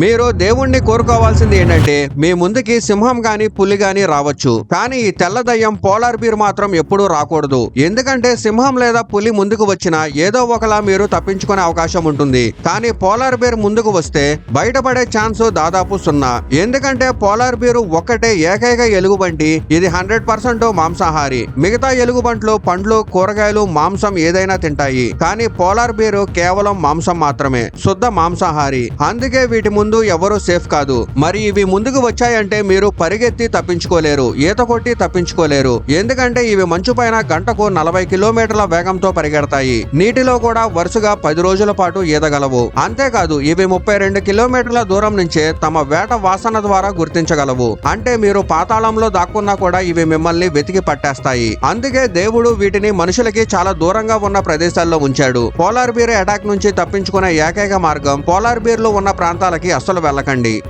మీరు దేవుణ్ణి కోరుకోవాల్సింది ఏంటంటే మీ ముందుకి సింహం గాని పులి గాని రావచ్చు, కానీ ఈ తెల్ల దయ్యం పోలార్ బీర్ మాత్రం ఎప్పుడూ రాకూడదు. ఎందుకంటే సింహం లేదా పులి ముందుకు వచ్చినా ఏదో ఒకలా మీరు తప్పించుకునే అవకాశం ఉంటుంది. కానీ పోలార్ బీర్ ముందుకు వస్తే బయటపడే ఛాన్స్ దాదాపు 0. ఎందుకంటే పోలార్ బీర్ ఒక్కటే ఏకైక ఎలుగుబంటి. ఇది 100% మాంసాహారి. మిగతా ఎలుగుబంట్లు పండ్లు, కూరగాయలు, మాంసం ఏదైనా తింటాయి. కానీ పోలార్ బీర్ కేవలం మాంసం మాత్రమే, శుద్ధ మాంసాహారి. అందుకే వీటి ముందు ఎవరూ సేఫ్ కాదు. మరి ఇవి ముందుకు వచ్చాయంటే మీరు పరిగెత్తి తప్పించుకోలేరు, ఈత కొట్టి తప్పించుకోలేరు. ఎందుకంటే ఇవి మంచు పైన గంటకు 40 కిలోమీటర్ల వేగంతో పరిగెడతాయి. నీటిలో కూడా వరుసగా 10 రోజుల పాటు ఈదగలవు. అంతేకాదు ఇవి 32 కిలోమీటర్ల దూరం నుంచే తమ వేట వాసన ద్వారా గుర్తించగలవు. అంటే మీరు పాతాళంలో దాక్కున్నా కూడా ఇవి మిమ్మల్ని వెతికి పట్టేస్తాయి. అందుకే దేవుడు వీటిని మనుషులకి చాలా దూరంగా ఉన్న ప్రదేశాల్లో ఉంచాడు. పోలార్ బీర్ అటాక్ నుంచి తప్పించుకునే ఏకైక మార్గం పోలార్ బీర్లు ఉన్న ప్రాంతాలకి అస్సలు వెళ్ళకండి.